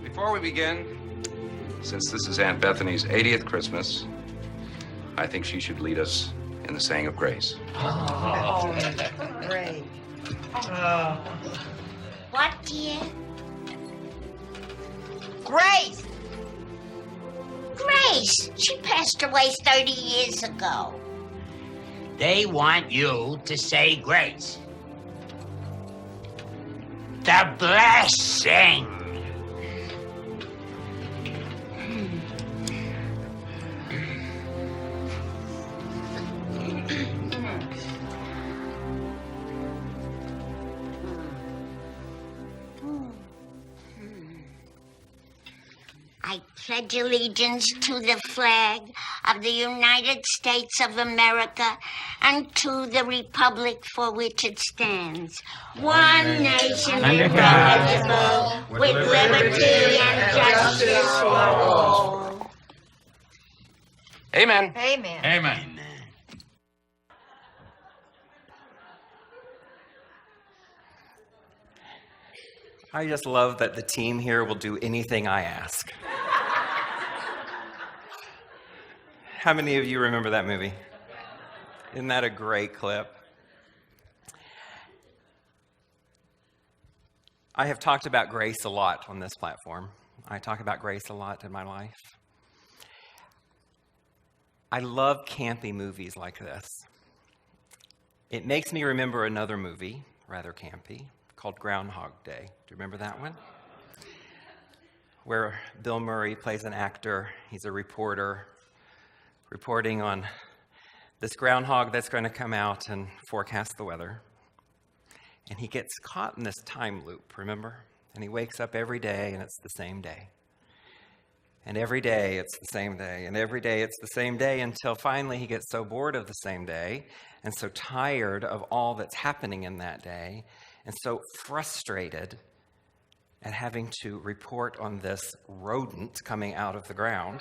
Before we begin, since this is Aunt Bethany's 80th Christmas, I think she should lead us in the saying of grace. Oh, great. What, dear? Grace! Grace! She passed away 30 years ago. They want you to say grace. The blessing. I pledge allegiance to the flag of the United States of America and to the republic for which it stands, one nation indivisible, with liberty and justice for all. Amen. Amen. Amen. I just love that the team here will do anything I ask. How many of you remember that movie? Isn't that a great clip? I have talked about grace a lot on this platform. I talk about grace a lot in my life. I love campy movies like this. It makes me remember another movie, rather campy, called Groundhog Day. Do you remember that one? Where Bill Murray plays an actor. He's a reporter reporting on this groundhog that's going to come out and forecast the weather. And he gets caught in this time loop, remember? And he wakes up every day and it's the same day. And every day it's the same day. And every day it's the same day until finally he gets so bored of the same day and so tired of all that's happening in that day and so frustrated at having to report on this rodent coming out of the ground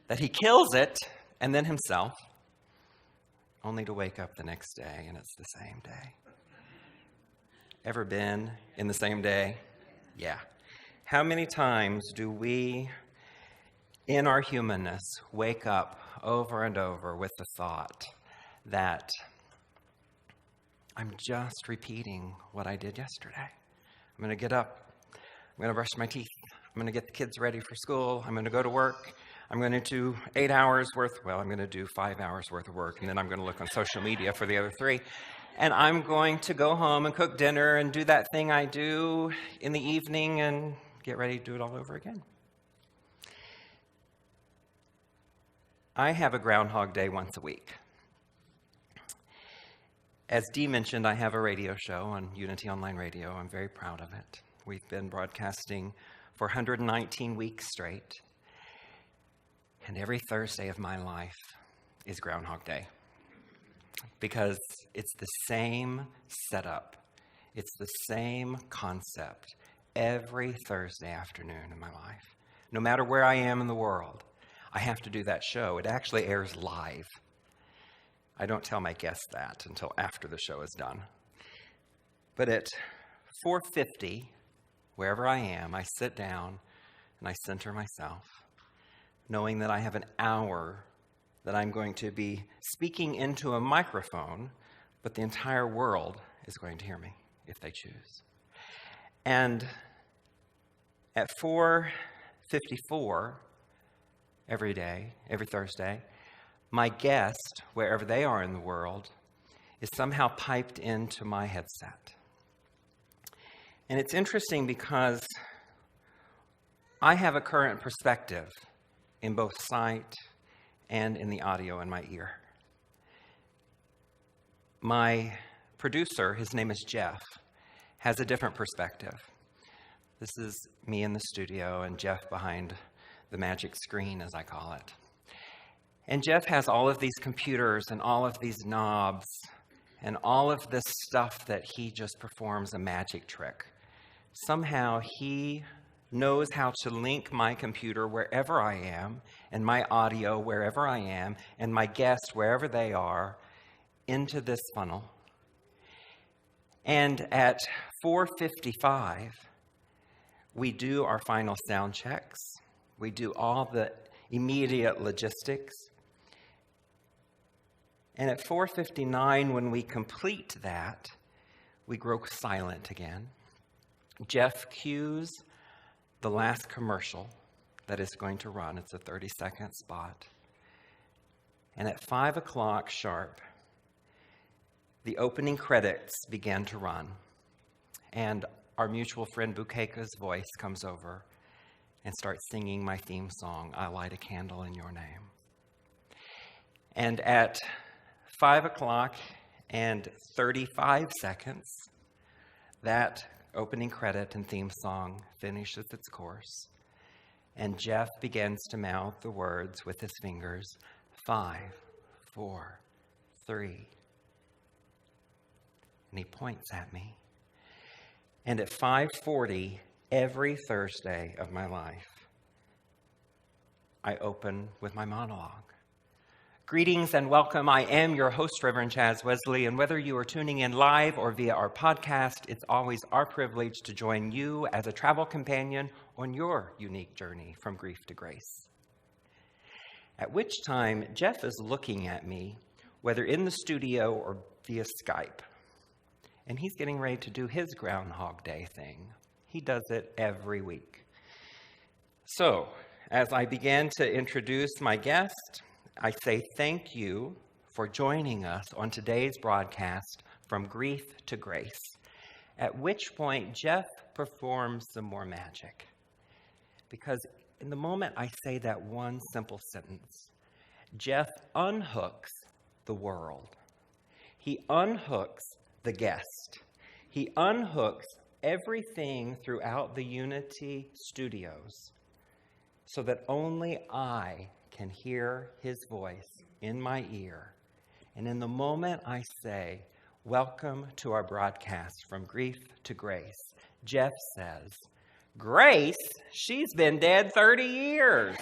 that he kills it and then himself, only to wake up the next day and it's the same day. Ever been in the same day? Yeah. How many times do we, in our humanness, wake up over and over with the thought that I'm just repeating what I did yesterday? I'm going to get up. I'm going to brush my teeth. I'm going to get the kids ready for school. I'm going to go to work. I'm going to do 8 hours worth. Well, I'm going to do 5 hours worth of work, and then I'm going to look on social media for the other 3. And I'm going to go home and cook dinner and do that thing I do in the evening and get ready to do it all over again. I have a Groundhog Day once a week. As Dee mentioned, I have a radio show on Unity Online Radio. I'm very proud of it. We've been broadcasting for 119 weeks straight. And every Thursday of my life is Groundhog Day. Because it's the same setup. It's the same concept every Thursday afternoon in my life. No matter where I am in the world, I have to do that show. It actually airs live. I don't tell my guests that until after the show is done. But at 4:50, wherever I am, I sit down and I center myself, knowing that I have an hour that I'm going to be speaking into a microphone, but the entire world is going to hear me if they choose. And at 4:54 every day, every Thursday, my guest, wherever they are in the world, is somehow piped into my headset. And it's interesting because I have a current perspective in both sight and in the audio in my ear. My producer, his name is Jeff, has a different perspective. This is me in the studio and Jeff behind the magic screen, as I call it. And Jeff has all of these computers and all of these knobs and all of this stuff that he just performs a magic trick. Somehow he knows how to link my computer wherever I am, and my audio wherever I am, and my guests wherever they are, into this funnel. And at 4:55, we do our final sound checks. We do all the immediate logistics. And at 4:59, when we complete that, we grow silent again. Jeff cues the last commercial that is going to run. It's a 30-second spot. And at 5 o'clock sharp, the opening credits began to run. And our mutual friend Bukeka's voice comes over and starts singing my theme song, I Light a Candle in Your Name. And at 5 o'clock and 35 seconds, that opening credit and theme song finishes its course, and Jeff begins to mouth the words with his fingers, 5, 4, 3. And he points at me. And at 5:40, every Thursday of my life, I open with my monologue. Greetings and welcome. I am your host, Reverend Chaz Wesley, and whether you are tuning in live or via our podcast, it's always our privilege to join you as a travel companion on your unique journey from grief to grace. At which time, Jeff is looking at me, whether in the studio or via Skype, and he's getting ready to do his Groundhog Day thing. He does it every week. So, as I begin to introduce my guest, I say thank you for joining us on today's broadcast, From Grief to Grace, at which point Jeff performs some more magic. Because in the moment I say that one simple sentence, Jeff unhooks the world. He unhooks the guest. He unhooks everything throughout the Unity Studios so that only I can hear his voice in my ear. And in the moment I say, welcome to our broadcast From Grief to Grace, Jeff says, Grace? She's been dead 30 years.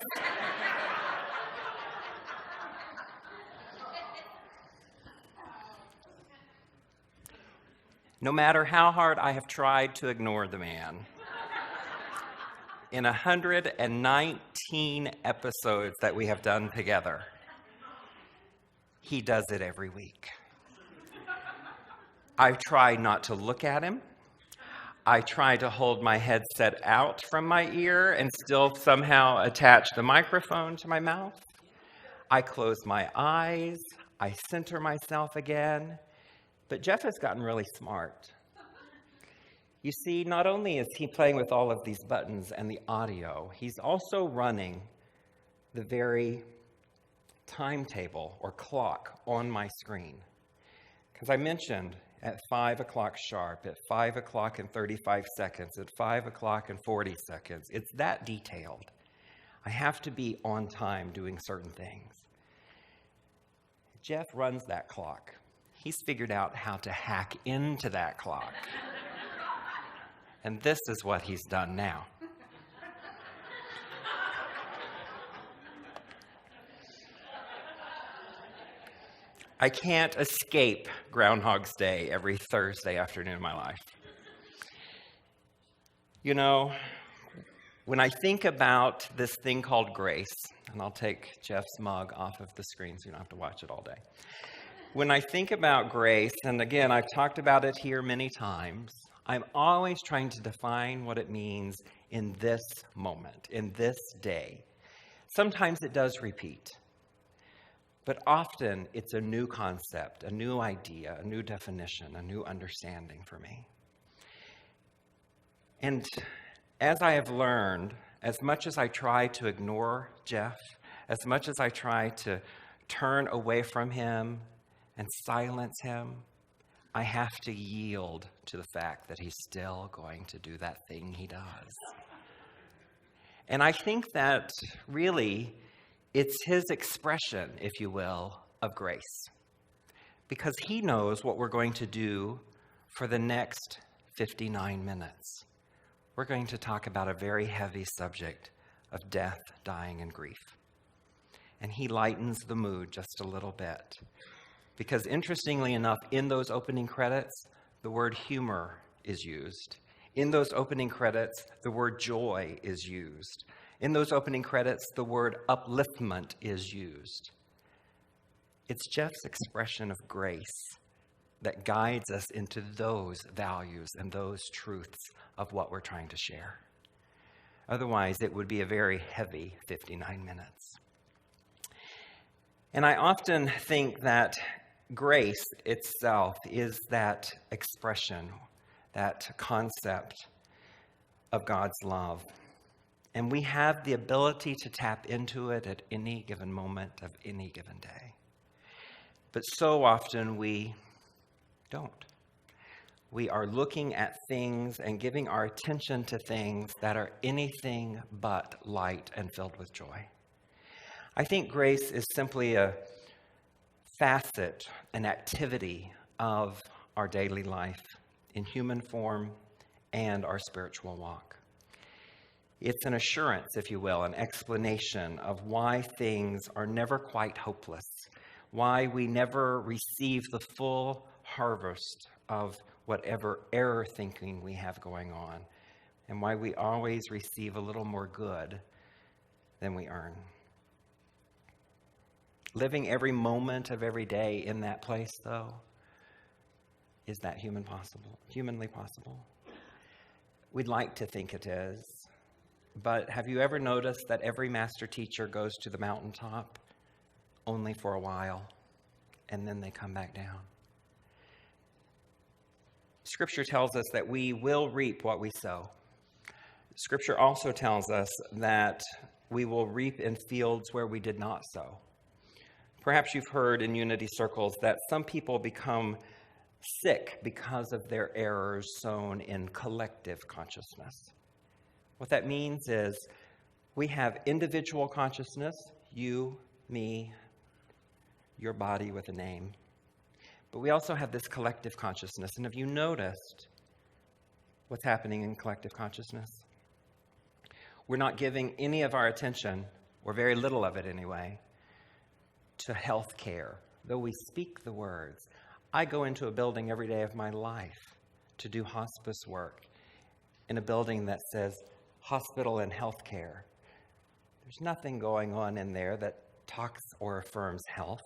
No matter how hard I have tried to ignore the man, in 119 episodes that we have done together, he does it every week. I try not to look at him. I try to hold my headset out from my ear and still somehow attach the microphone to my mouth. I close my eyes. I center myself again. But Jeff has gotten really smart. You see, not only is he playing with all of these buttons and the audio, he's also running the very timetable or clock on my screen. Because I mentioned at 5 o'clock sharp, at 5 o'clock and 35 seconds, at 5 o'clock and 40 seconds, it's that detailed. I have to be on time doing certain things. Jeff runs that clock. He's figured out how to hack into that clock. And this is what he's done now. I can't escape Groundhog's Day every Thursday afternoon of my life. You know, when I think about this thing called grace, and I'll take Jeff's mug off of the screen so you don't have to watch it all day. When I think about grace, and again, I've talked about it here many times, I'm always trying to define what it means in this moment, in this day. Sometimes it does repeat, but often it's a new concept, a new idea, a new definition, a new understanding for me. And as I have learned, as much as I try to ignore Jeff, as much as I try to turn away from him and silence him, I have to yield to the fact that he's still going to do that thing he does. And I think that really it's his expression, if you will, of grace. Because he knows what we're going to do for the next 59 minutes. we're going to talk about a very heavy subject of death, dying, and grief. And he lightens the mood just a little bit. Because interestingly enough, in those opening credits, the word humor is used. In those opening credits, the word joy is used. In those opening credits, the word upliftment is used. It's Jeff's expression of grace that guides us into those values and those truths of what we're trying to share. Otherwise, it would be a very heavy 59 minutes. And I often think that grace itself is that expression, that concept of God's love. And we have the ability to tap into it at any given moment of any given day. But so often we don't. We are looking at things and giving our attention to things that are anything but light and filled with joy. I think grace is simply a facet, an activity of our daily life in human form and our spiritual walk. It's an assurance, if you will, an explanation of why things are never quite hopeless, why we never receive the full harvest of whatever error thinking we have going on, and why we always receive a little more good than we earn. Living every moment of every day in that place, though, is that humanly possible? We'd like to think it is, but have you ever noticed that every master teacher goes to the mountaintop only for a while, and then they come back down? Scripture tells us that we will reap what we sow. Scripture also tells us that we will reap in fields where we did not sow. Perhaps you've heard in unity circles that some people become sick because of their errors sown in collective consciousness. What that means is we have individual consciousness, you, me, your body with a name. But we also have this collective consciousness. And have you noticed what's happening in collective consciousness? We're not giving any of our attention, or very little of it anyway, to health care, though we speak the words. I go into a building every day of my life to do hospice work in a building that says hospital and health care. There's nothing going on in there that talks or affirms health.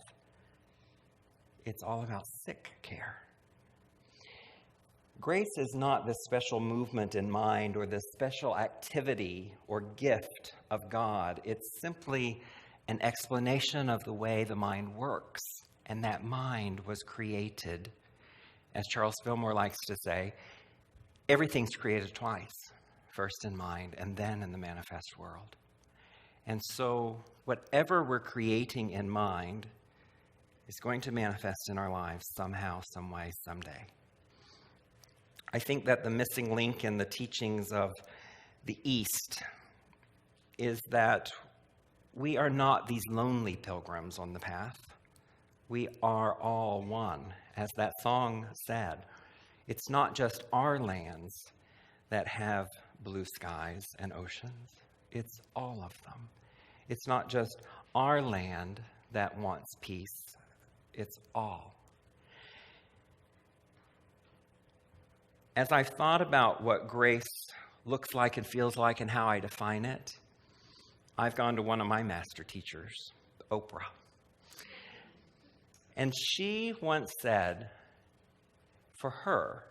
It's all about sick care. Grace is not this special movement in mind or this special activity or gift of God. It's simply an explanation of the way the mind works. And that mind was created, as Charles Fillmore likes to say, everything's created twice, first in mind and then in the manifest world. And so whatever we're creating in mind is going to manifest in our lives somehow, some way, someday. I think that the missing link in the teachings of the East is that we are not these lonely pilgrims on the path. We are all one, as that song said. It's not just our lands that have blue skies and oceans. It's all of them. It's not just our land that wants peace. It's all. As I've thought about what grace looks like and feels like and how I define it, I've gone to one of my master teachers, Oprah. And she once said, for her,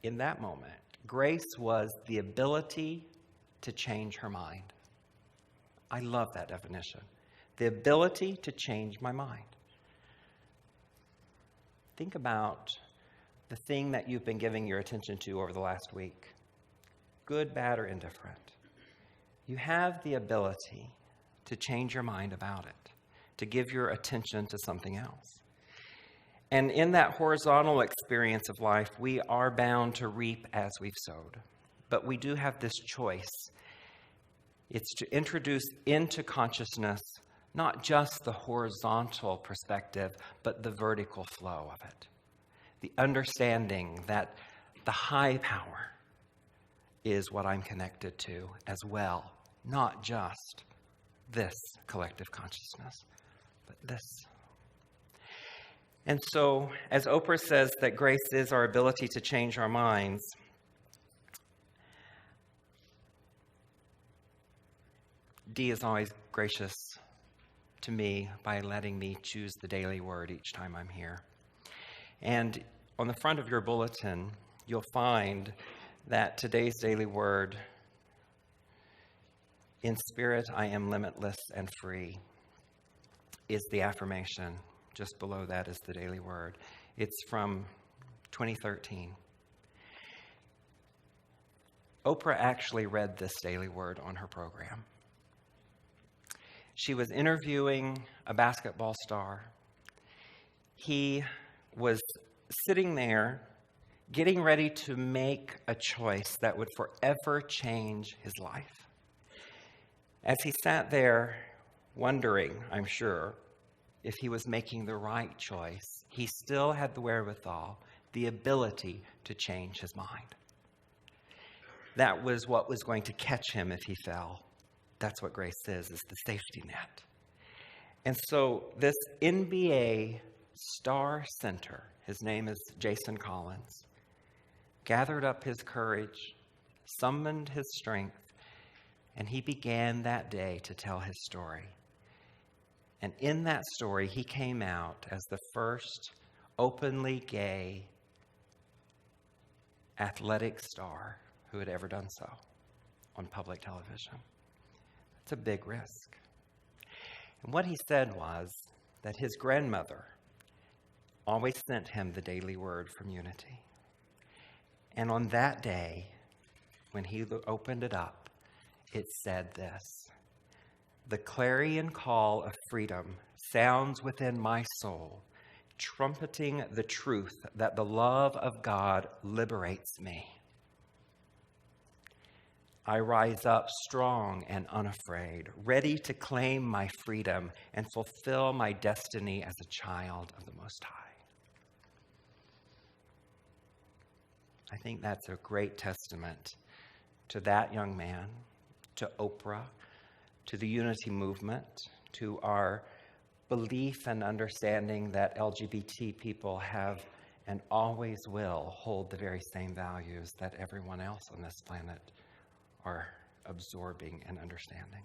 in that moment, grace was the ability to change her mind. I love that definition. The ability to change my mind. Think about the thing that you've been giving your attention to over the last week, good, bad, or indifferent. You have the ability to change your mind about it, to give your attention to something else. And in that horizontal experience of life, we are bound to reap as we've sowed. But we do have this choice. It's to introduce into consciousness not just the horizontal perspective, but the vertical flow of it. The understanding that the high power is what I'm connected to as well, not just this collective consciousness, but this. And so, as Oprah says that grace is our ability to change our minds, Dee is always gracious to me by letting me choose the daily word each time I'm here. And on the front of your bulletin, you'll find that today's daily word, in spirit I am limitless and free, is the affirmation. Just below that is the daily word. It's from 2013. Oprah actually read this daily word on her program. She was interviewing a basketball star. He was sitting there getting ready to make a choice that would forever change his life. As he sat there wondering, I'm sure, if he was making the right choice, he still had the wherewithal, the ability to change his mind. That was what was going to catch him if he fell. That's what grace is the safety net. And so this NBA star center, his name is Jason Collins, gathered up his courage, summoned his strength, and he began that day to tell his story. And in that story, he came out as the first openly gay athletic star who had ever done so on public television. It's a big risk. And what he said was that his grandmother always sent him the daily word from Unity. And on that day, when he opened it up, it said this: "The clarion call of freedom sounds within my soul, trumpeting the truth that the love of God liberates me. I rise up strong and unafraid, ready to claim my freedom and fulfill my destiny as a child of the Most High." I think that's a great testament to that young man, to Oprah, to the Unity movement, to our belief and understanding that LGBT people have and always will hold the very same values that everyone else on this planet are absorbing and understanding.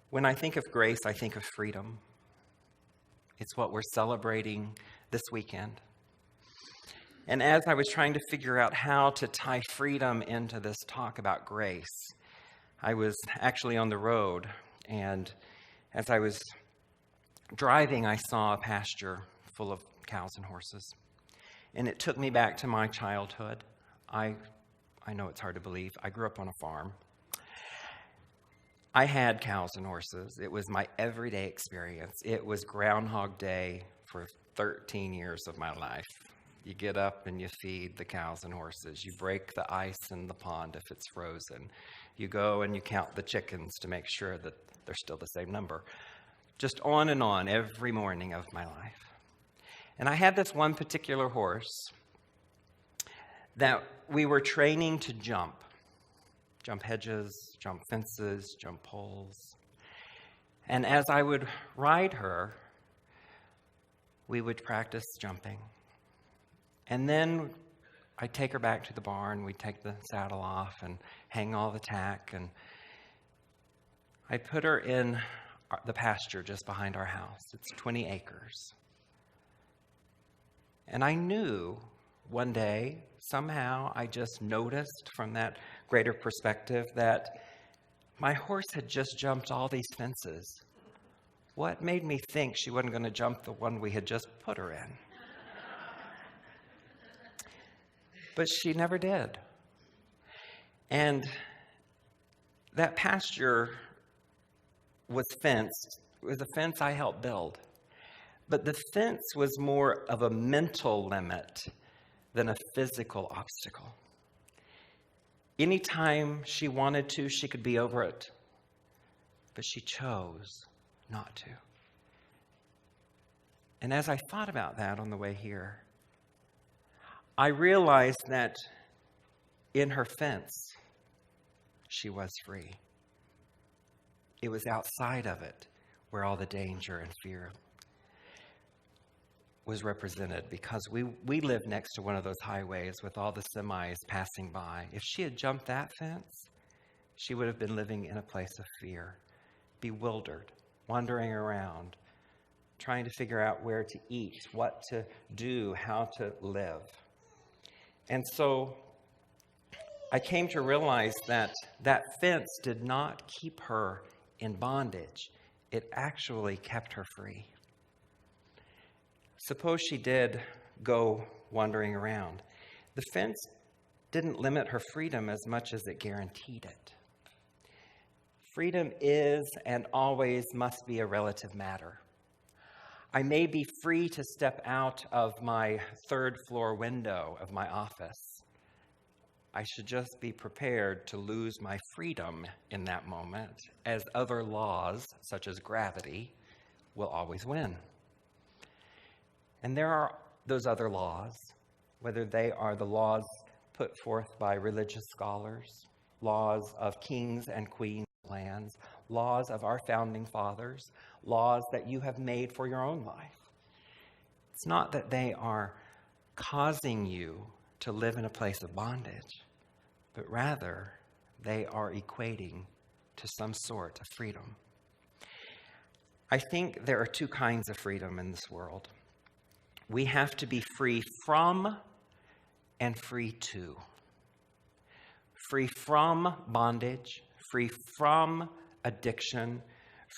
When I think of grace, I think of freedom. It's what we're celebrating this weekend. And as I was trying to figure out how to tie freedom into this talk about grace, I was actually on the road, and as I was driving, I saw a pasture full of cows and horses. And it took me back to my childhood. I know it's hard to believe. I grew up on a farm. I had cows and horses. It was my everyday experience. It was Groundhog Day for 13 years of my life. You get up and you feed the cows and horses. You break the ice in the pond if it's frozen. You go and you count the chickens to make sure that they're still the same number. Just on and on every morning of my life. And I had this one particular horse that we were training to jump hedges, jump fences, jump poles. And as I would ride her, we would practice jumping. And then I'd take her back to the barn, we'd take the saddle off and hang all the tack, and I'd put her in the pasture just behind our house. It's 20 acres. And I knew one day, somehow, I just noticed from that greater perspective that my horse had just jumped all these fences. What made me think she wasn't going to jump the one we had just put her in? But she never did. And that pasture was fenced. It was a fence I helped build. But the fence was more of a mental limit than a physical obstacle. Anytime she wanted to, she could be over it. But she chose not to. And as I thought about that on the way here, I realized that in her fence, she was free. It was outside of it where all the danger and fear was represented, because we live next to one of those highways with all the semis passing by. If she had jumped that fence, she would have been living in a place of fear, bewildered, wandering around, trying to figure out where to eat, what to do, how to live. And so I came to realize that that fence did not keep her in bondage. It actually kept her free. Suppose she did go wandering around. The fence didn't limit her freedom as much as it guaranteed it. Freedom is and always must be a relative matter. I may be free to step out of my third-floor window of my office. I should just be prepared to lose my freedom in that moment, as other laws, such as gravity, will always win. And there are those other laws, whether they are the laws put forth by religious scholars, laws of kings and queens' lands, laws of our founding fathers, laws that you have made for your own life. It's not that they are causing you to live in a place of bondage, but rather they are equating to some sort of freedom. I think there are two kinds of freedom in this world. We have to be free from and free to. Free from bondage, free from addiction,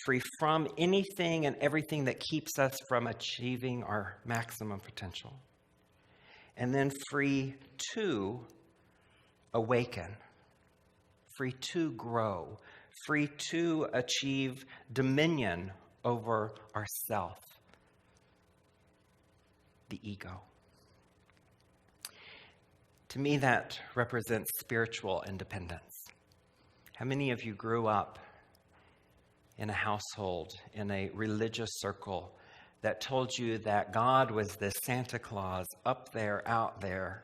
free from anything and everything that keeps us from achieving our maximum potential. And then free to awaken, free to grow, free to achieve dominion over ourself, the ego. To me, that represents spiritual independence. How many of you grew up in a household, in a religious circle, that told you that God was this Santa Claus up there, out there,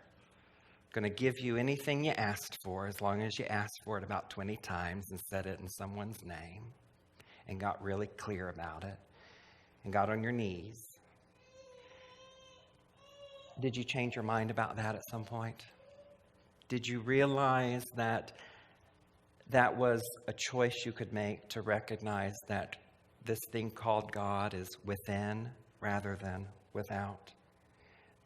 going to give you anything you asked for as long as you asked for it about 20 times and said it in someone's name and got really clear about it and got on your knees? Did you change your mind about that at some point? Did you realize that that was a choice you could make, to recognize that this thing called God is within rather than without?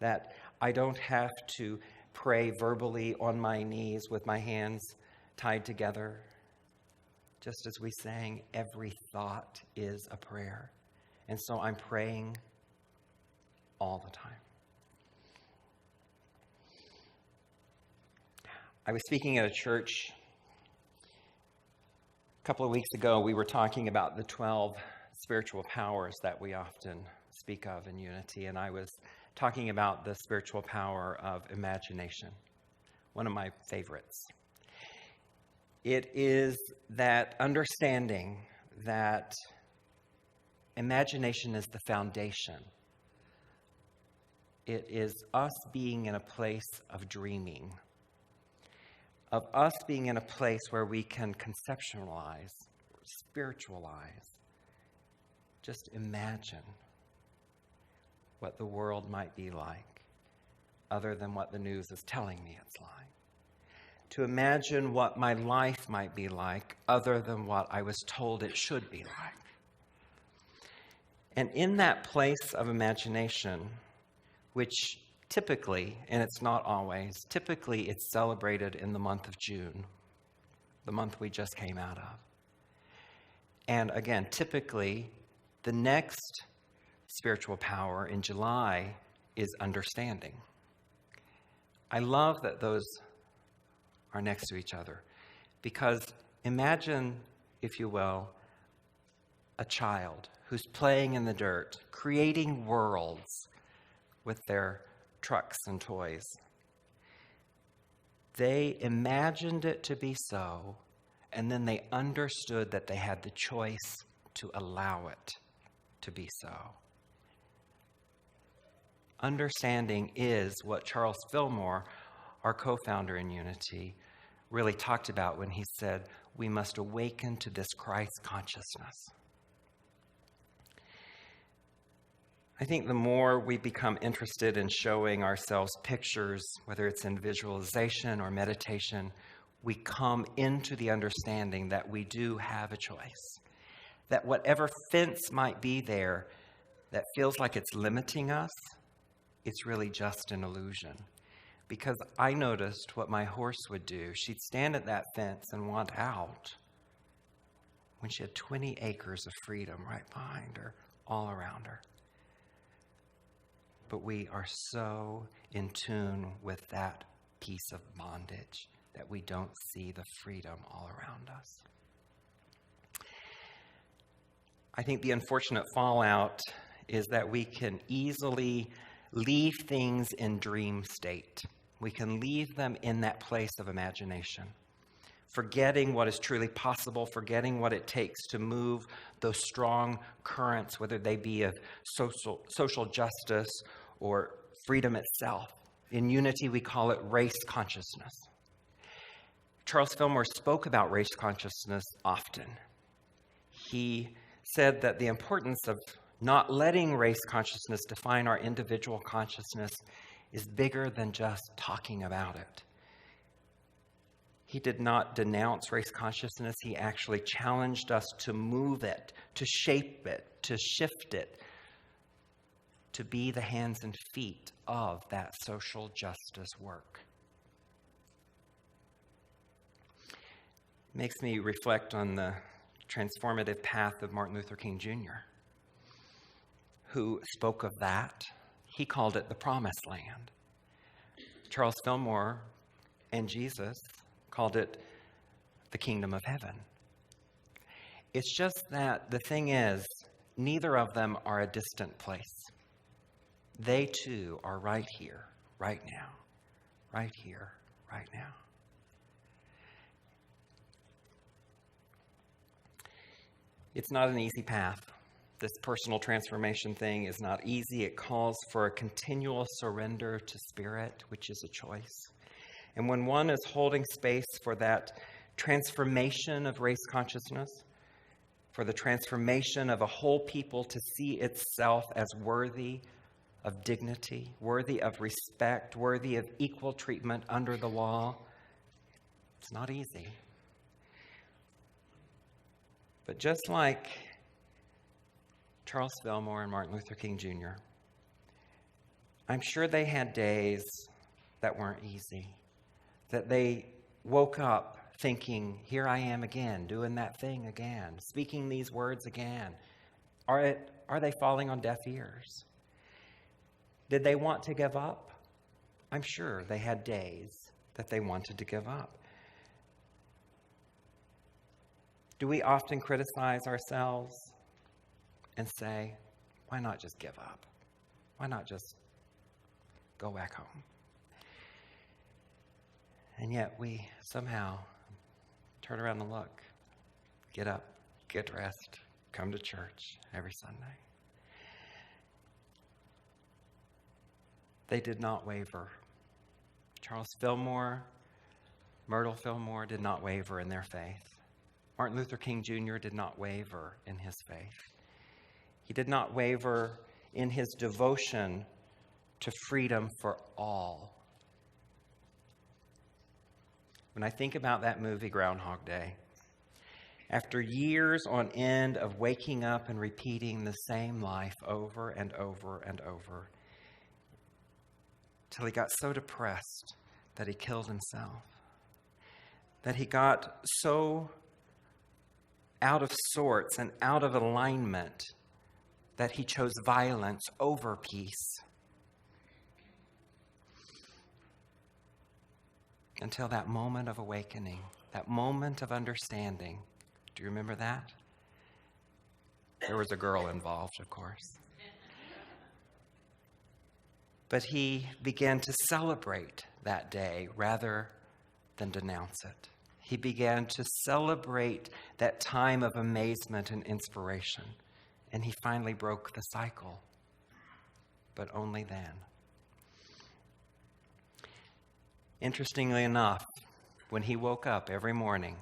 That I don't have to pray verbally on my knees with my hands tied together. Just as we sang, every thought is a prayer. And so I'm praying all the time. I was speaking at a church a couple of weeks ago. We were talking about the 12 spiritual powers that we often speak of in unity, and I was talking about the spiritual power of imagination, one of my favorites. It is that understanding that imagination is the foundation. It is us being in a place of dreaming, of us being in a place where we can conceptualize, spiritualize, just imagine what the world might be like, other than what the news is telling me it's like. To imagine what my life might be like, other than what I was told it should be like. And in that place of imagination, which typically, and it's not always, typically it's celebrated in the month of June, the month we just came out of. And again, typically, the next spiritual power in July is understanding. I love that those are next to each other, because imagine, if you will, a child who's playing in the dirt, creating worlds with their trucks and toys. They imagined it to be so, and then they understood that they had the choice to allow it to be so. understanding is what Charles Fillmore, our co-founder in Unity, really talked about when he said, we must awaken to this Christ consciousness. I think the more we become interested in showing ourselves pictures, whether it's in visualization or meditation, we come into the understanding that we do have a choice. That whatever fence might be there that feels like it's limiting us, it's really just an illusion. Because I noticed what my horse would do. She'd stand at that fence and want out when she had 20 acres of freedom right behind her, all around her. But we are so in tune with that piece of bondage that we don't see the freedom all around us. I think the unfortunate fallout is that we can easily leave things in dream state. We can leave them in that place of imagination, forgetting what is truly possible, forgetting what it takes to move those strong currents, whether they be of social justice or freedom itself. In Unity, we call it race consciousness. Charles Fillmore spoke about race consciousness often. He said that the importance of not letting race consciousness define our individual consciousness is bigger than just talking about it. He did not denounce race consciousness. He actually challenged us to move it, to shape it, to shift it, to be the hands and feet of that social justice work. It makes me reflect on the transformative path of Martin Luther King Jr., who spoke of that. He called it the Promised Land. Charles Fillmore and Jesus called it the Kingdom of Heaven. It's just that the thing is, neither of them are a distant place. They too are right here, right now, right here, right now. It's not an easy path. This personal transformation thing is not easy. It calls for a continual surrender to Spirit, which is a choice. And when one is holding space for that transformation of race consciousness, for the transformation of a whole people to see itself as worthy of dignity, worthy of respect, worthy of equal treatment under the law, it's not easy. But just like Charles Fillmore and Martin Luther King Jr., I'm sure they had days that weren't easy, that they woke up thinking, here I am again, doing that thing again, speaking these words again. Are they falling on deaf ears? Did they want to give up? I'm sure they had days that they wanted to give up. Do we often criticize ourselves and say, why not just give up? Why not just go back home? And yet we somehow turn around and look, get up, get dressed, come to church every Sunday. They did not waver. Charles Fillmore, Myrtle Fillmore did not waver in their faith. Martin Luther King Jr. did not waver in his faith. He did not waver in his devotion to freedom for all. When I think about that movie, Groundhog Day, after years on end of waking up and repeating the same life over and over and over, till he got so depressed that he killed himself, that he got so out of sorts and out of alignment that he chose violence over peace. Until that moment of awakening, that moment of understanding. Do you remember that? There was a girl involved, of course. But he began to celebrate that day rather than denounce it. He began to celebrate that time of amazement and inspiration. And he finally broke the cycle. But only then. Interestingly enough, when he woke up every morning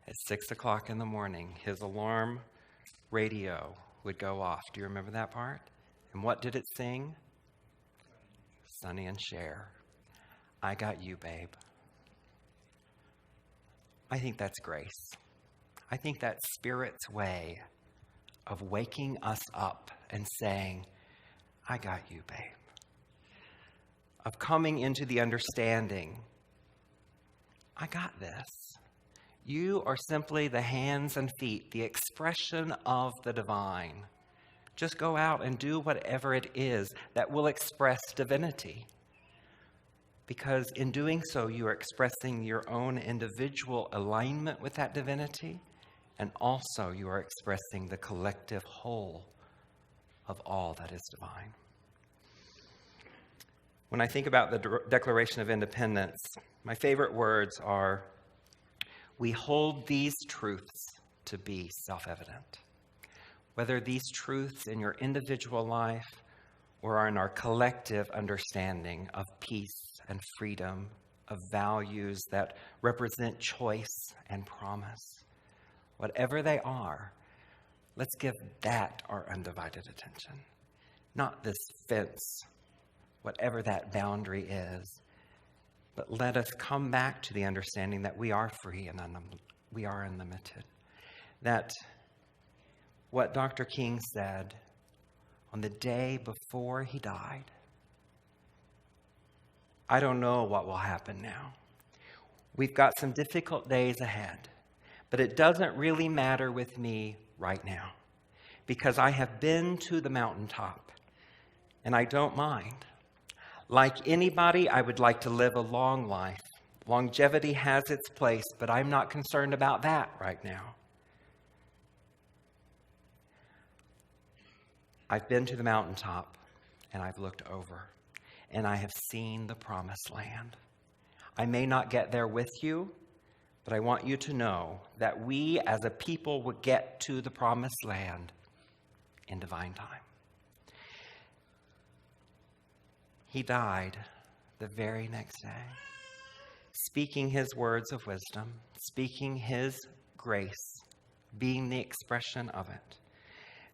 at 6 o'clock in the morning, his alarm radio would go off. Do you remember that part? And what did it sing? Sonny and Cher. I got you, babe. I think that's grace. I think that's Spirit's way of waking us up and saying, I got you, babe. Of coming into the understanding, I got this. You are simply the hands and feet, the expression of the divine. Just go out and do whatever it is that will express divinity. Because in doing so, you are expressing your own individual alignment with that divinity, and also you are expressing the collective whole of all that is divine. When I think about the Declaration of Independence, my favorite words are, we hold these truths to be self-evident. Whether these truths in your individual life or are in our collective understanding of peace and freedom, of values that represent choice and promise, whatever they are, let's give that our undivided attention. Not this fence, whatever that boundary is, but let us come back to the understanding that we are free and we are unlimited. That what Dr. King said on the day before he died, I don't know what will happen now. We've got some difficult days ahead, but it doesn't really matter with me right now because I have been to the mountaintop and I don't mind. Like anybody, I would like to live a long life. Longevity has its place, but I'm not concerned about that right now. I've been to the mountaintop and I've looked over and I have seen the promised land. I may not get there with you, but I want you to know that we as a people will get to the promised land in divine time. He died the very next day, speaking his words of wisdom, speaking his grace, being the expression of it.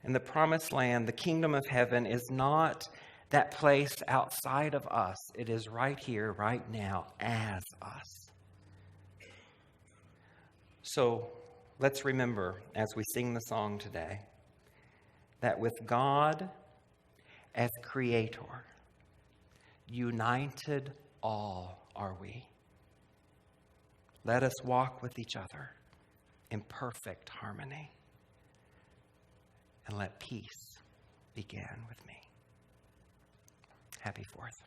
And the promised land, the kingdom of heaven, is not that place outside of us. It is right here, right now, as us. So let's remember, as we sing the song today, that with God as creator, united all are we. Let us walk with each other in perfect harmony. And let peace begin with me. Happy 4th.